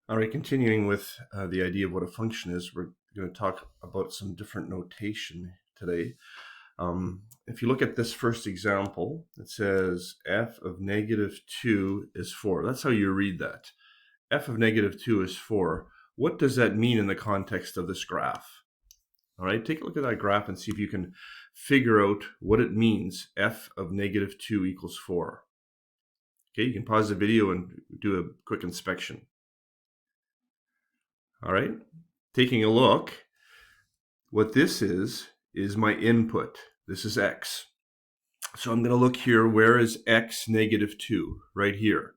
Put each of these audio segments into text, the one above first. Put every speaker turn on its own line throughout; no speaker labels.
All right, continuing with the idea of what a function is, we're going to talk about some different notation today. If you look at this first example, it says f of negative 2 is 4. That's how you read that. F of negative 2 is 4. What does that mean in the context of this graph? All right, take a look at that graph and see if you can figure out what it means, f of negative 2 equals 4. Okay, you can pause the video and do a quick inspection. All right, taking a look, what this is my input. This is x. So I'm going to look here, where is x negative 2? Right here.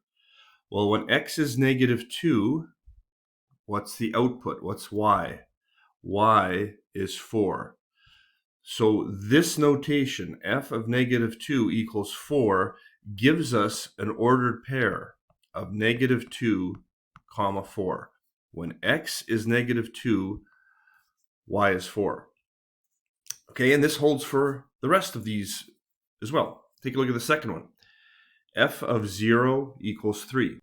Well, when x is negative 2, what's the output? What's y? Y is 4. So this notation, f of negative 2 equals 4, gives us an ordered pair of negative 2, comma 4. When x is negative 2, y is 4. Okay, and this holds for the rest of these as well. Take a look at the second one. F of 0 equals 3.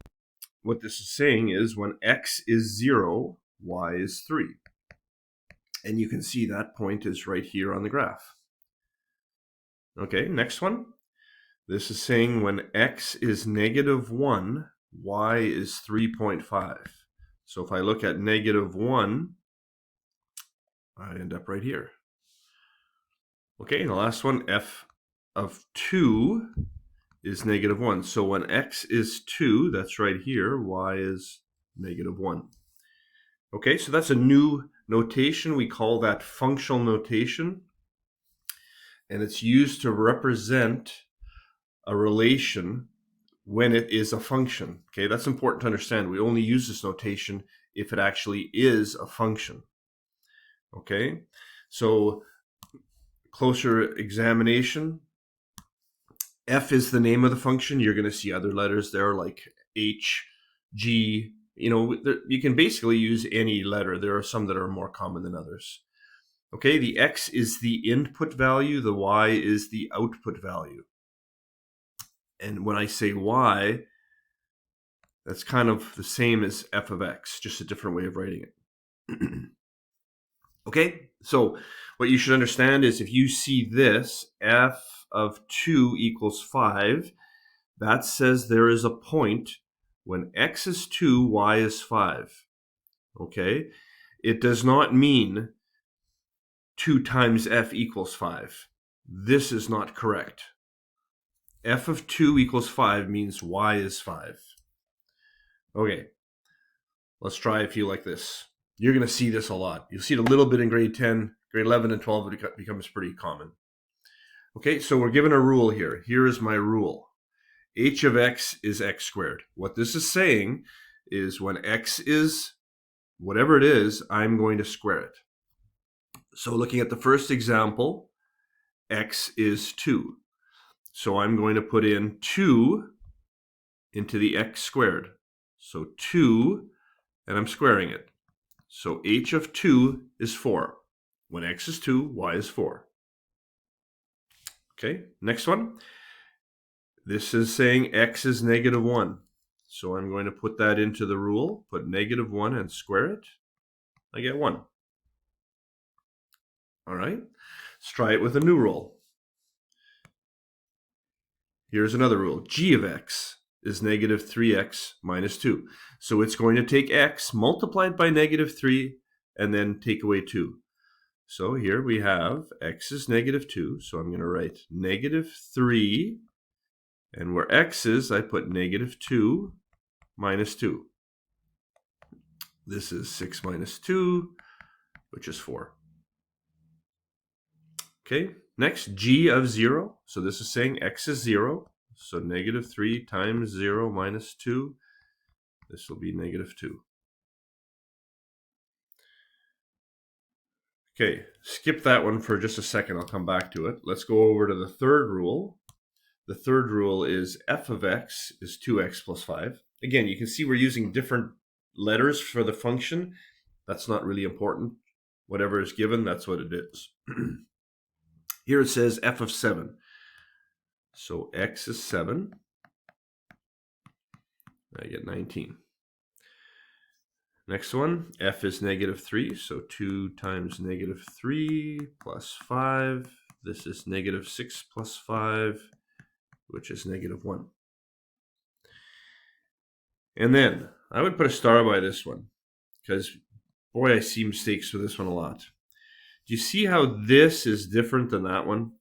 What this is saying is when x is 0, y is 3. And you can see that point is right here on the graph. Okay, next one. This is saying when x is negative 1, y is 3.5. So if I look at negative 1, I end up right here. Okay, and the last one, f of 2 is negative 1. So when x is 2, that's right here, y is negative 1. Okay, so that's a new notation. We call that functional notation. And it's used to represent a relation when it is a function. Okay, that's important to understand. We only use this notation if it actually is a function. Okay, so closer examination. F is the name of the function. You're going to see other letters there like H, G. You can basically use any letter. There are some that are more common than others. Okay, the x is the input value. The y is the output value. And when I say y, that's kind of the same as f of x, just a different way of writing it. Okay, so what you should understand is if you see this, f of 2 equals 5, that says there is a point when x is 2, y is 5. Okay, it does not mean 2 times f equals 5. This is not correct. F of 2 equals 5 means y is 5. Okay, let's try a few like this. You're going to see this a lot. You'll see it a little bit in grade 10, grade 11 and 12, it becomes pretty common. Okay, so we're given a rule here. Here is my rule. H of x is x squared. What this is saying is when x is whatever it is, I'm going to square it. So looking at the first example, x is 2. So I'm going to put in 2 into the x squared. So 2, and I'm squaring it. So h of 2 is 4. When x is 2, y is 4. Okay, next one. This is saying x is negative 1. So I'm going to put that into the rule, put negative 1 and square it. I get 1. All right, let's try it with a new rule. Here's another rule. G of x is negative 3x minus 2. So it's going to take x multiplied by negative 3 and then take away 2. So here we have x is negative 2. So I'm going to write negative 3. And where x is, I put negative 2 minus 2. This is 6 minus 2, which is 4. Okay, next, g of 0. So this is saying x is 0. So negative 3 times 0 minus 2. This will be negative 2. Okay, skip that one for just a second. I'll come back to it. Let's go over to the third rule. The third rule is f of x is 2x plus 5. Again, you can see we're using different letters for the function. That's not really important. Whatever is given, that's what it is. Here it says f of 7. So x is 7. I get 19. Next one, f is negative 3, so 2 times negative 3 plus 5. This is negative 6 plus 5, which is negative 1. And then I would put a star by this one, because, boy, I see mistakes with this one a lot. Do you see how this is different than that one?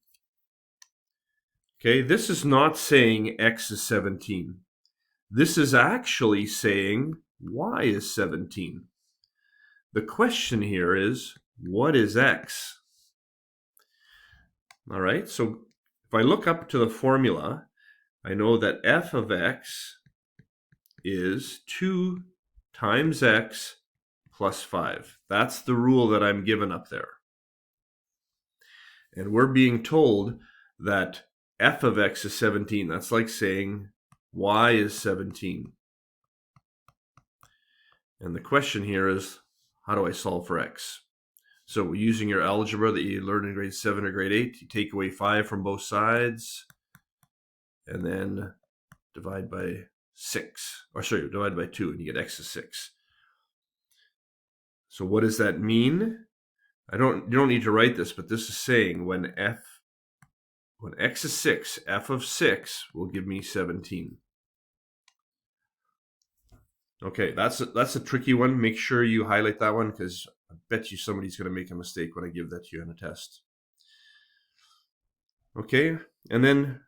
Okay, this is not saying x is 17. This is actually saying y is 17. The question here is, what is x? All right, so if I look up to the formula, I know that f of x is 2 times x plus 5. That's the rule that I'm given up there. And we're being told that f of x is 17. That's like saying y is 17. And the question here is, how do I solve for x? So using your algebra that you learned in grade 7 or grade 8, you take away 5 from both sides, and then divide by 6. Or sorry, divide by 2, and you get x is 6. So what does that mean? You don't need to write this, but this is saying when x is 6, f of 6 will give me 17. Okay, that's a tricky one. Make sure you highlight that one, because I bet you somebody's going to make a mistake when I give that to you on a test. Okay, and then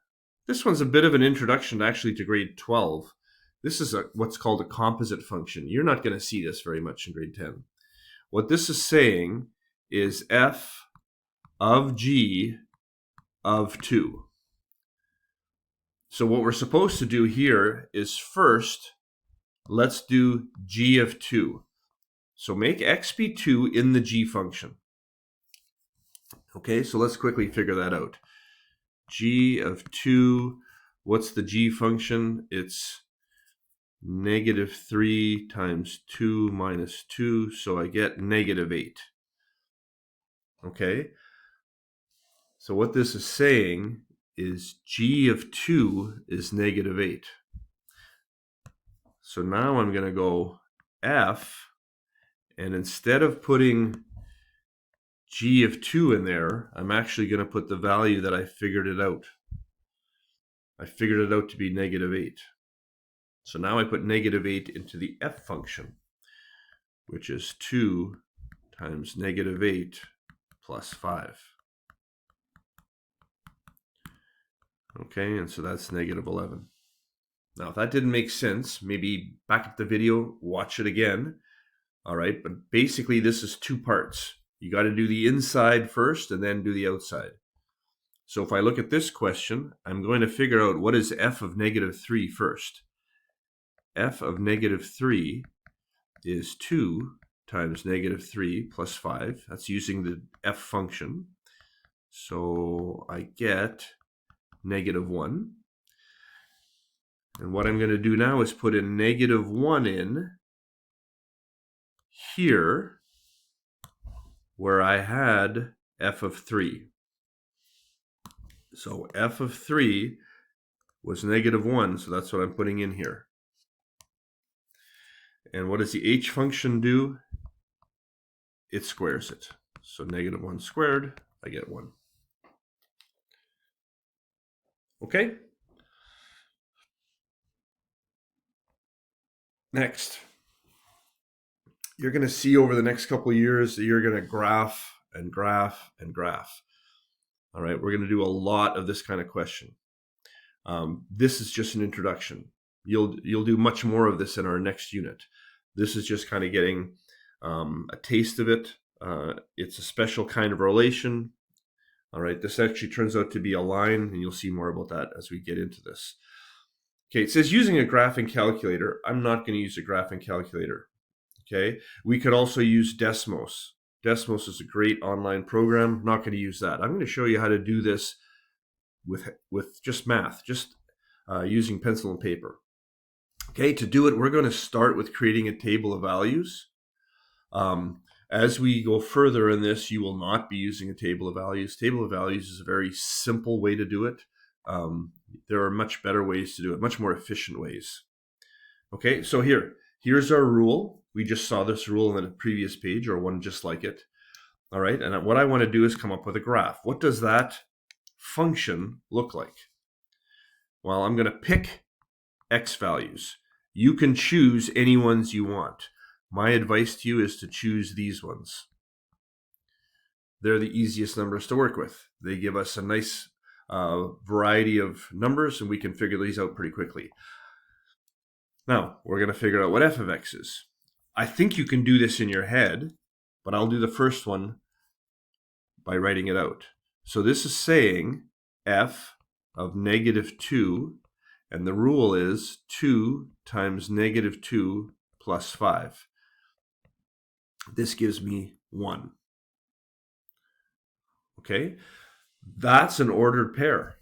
this one's a bit of an introduction actually to grade 12. This is what's called a composite function. You're not going to see this very much in grade 10. What this is saying is f of g of 2. So what we're supposed to do here is first, let's do g of 2. So make x be 2 in the g function. Okay, so let's quickly figure that out. G of 2, what's the g function? It's negative 3 times 2 minus 2, so I get negative 8. Okay, so what this is saying is g of 2 is negative 8. So now I'm going to go f, and instead of putting g of 2 in there, I'm actually going to put the value that I figured it out. I figured it out to be negative 8. So now I put negative 8 into the f function, which is 2 times negative 8 plus 5. Okay, and so that's negative 11. Now, if that didn't make sense, maybe back up the video, watch it again. All right, but basically this is two parts. You got to do the inside first and then do the outside. So if I look at this question, I'm going to figure out what is f of negative 3 first. F of negative 3 is 2 times negative 3 plus 5. That's using the f function. So I get negative 1. And what I'm going to do now is put in negative 1 in here where I had f of 3. So f of 3 was negative 1, so that's what I'm putting in here. And what does the h function do? It squares it. So negative 1 squared, I get 1. Okay? Next, you're going to see over the next couple of years that you're going to graph and graph and graph. All right, we're going to do a lot of this kind of question. This is just an introduction. You'll do much more of this in our next unit. This is just kind of getting a taste of it. It's a special kind of relation. All right, this actually turns out to be a line, and you'll see more about that as we get into this. Okay, it says using a graphing calculator. I'm not going to use a graphing calculator. Okay, we could also use Desmos. Desmos is a great online program. I'm not going to use that. I'm going to show you how to do this with just math, just using pencil and paper. Okay, to do it, we're going to start with creating a table of values. As we go further in this, you will not be using a table of values. Table of values is a very simple way to do it. There are much better ways to do it, much more efficient ways. Okay, so here's our rule. We just saw this rule in the previous page, or one just like it. All right, and what I want to do is come up with a graph. What does that function look like? Well, I'm going to pick x values. You can choose any ones you want. My advice to you is to choose these ones. They're the easiest numbers to work with. They give us a nice variety of numbers, and we can figure these out pretty quickly. Now, we're going to figure out what f of x is. I think you can do this in your head, but I'll do the first one by writing it out. So this is saying f of -2, and the rule is 2 times -2 plus 5. This gives me 1. Okay, that's an ordered pair.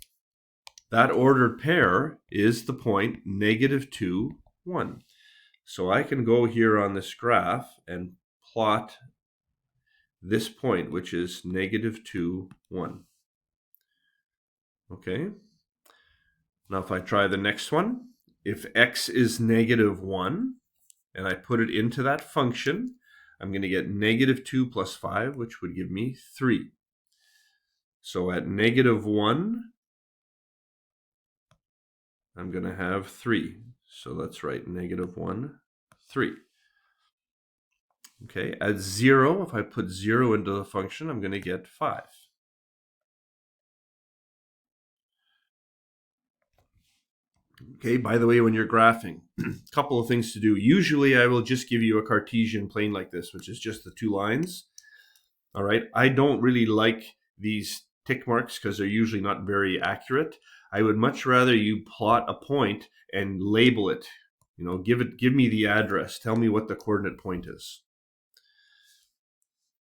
That ordered pair is the point -2, 1. So I can go here on this graph and plot this point, which is -2, 1. Okay. Now if I try the next one, if x is -1, and I put it into that function, I'm going to get -2 plus 5, which would give me 3. So at -1, I'm going to have 3. So let's write -1, 3. Okay, at 0, if I put 0 into the function, I'm going to get 5. Okay, by the way, when you're graphing, a couple of things to do. Usually I will just give you a Cartesian plane like this, which is just the 2 lines. All right, I don't really like these tick marks because they're usually not very accurate. I would much rather you plot a point and label it. You know, give me the address. Tell me what the coordinate point is.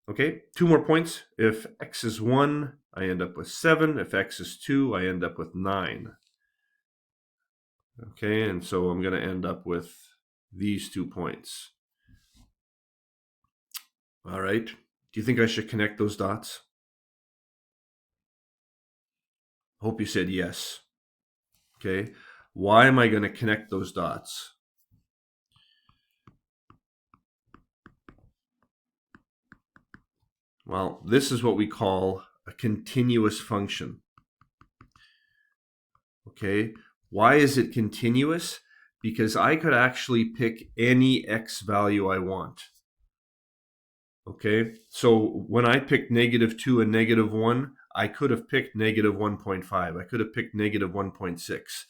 Okay, 2 more points. If x is 1, I end up with 7. If x is 2, I end up with 9. Okay, and so I'm going to end up with these 2 points. All right, do you think I should connect those dots? Hope you said yes. Okay, why am I going to connect those dots? Well, this is what we call a continuous function. Okay, why is it continuous? Because I could actually pick any x value I want. Okay, so when I picked -2 and -1, I could have picked -1.5. I could have picked -1.6.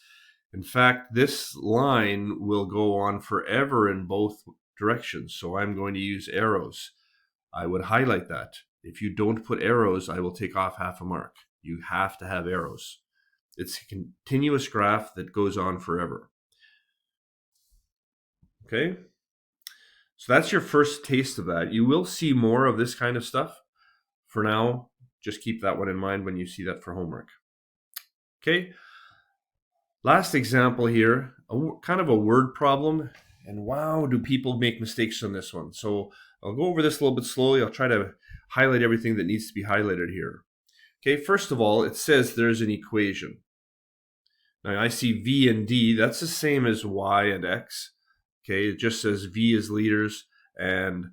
In fact, this line will go on forever in both directions, so I'm going to use arrows. I would highlight that. If you don't put arrows, I will take off half a mark. You have to have arrows. It's a continuous graph that goes on forever. Okay? So that's your first taste of that. You will see more of this kind of stuff. For now, just keep that one in mind when you see that for homework. Okay? Last example here, kind of a word problem. And wow, do people make mistakes on this one. So I'll go over this a little bit slowly. I'll try to highlight everything that needs to be highlighted here. Okay, first of all, it says there's an equation. Now I see V and D. That's the same as Y and X. Okay, it just says V is liters and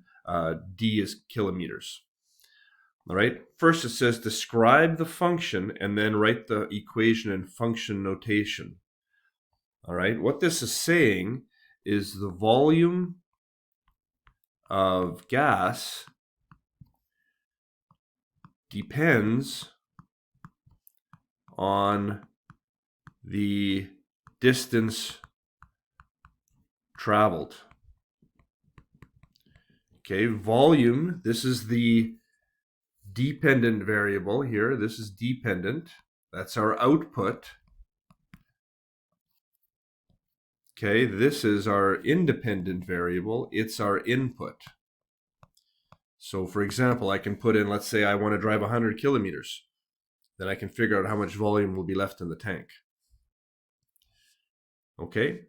D is kilometers. All right, first it says describe the function and then write the equation in function notation. All right, what this is saying is the volume of gas depends on the distance traveled. Okay, volume, this is the dependent variable here. This is dependent. That's our output. Okay, this is our independent variable. It's our input. So for example, I can put in, let's say I want to drive 100 kilometers. Then I can figure out how much volume will be left in the tank. Okay,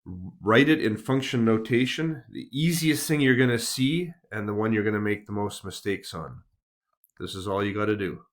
write it in function notation. The easiest thing you're going to see and the one you're going to make the most mistakes on. This is all you got to do.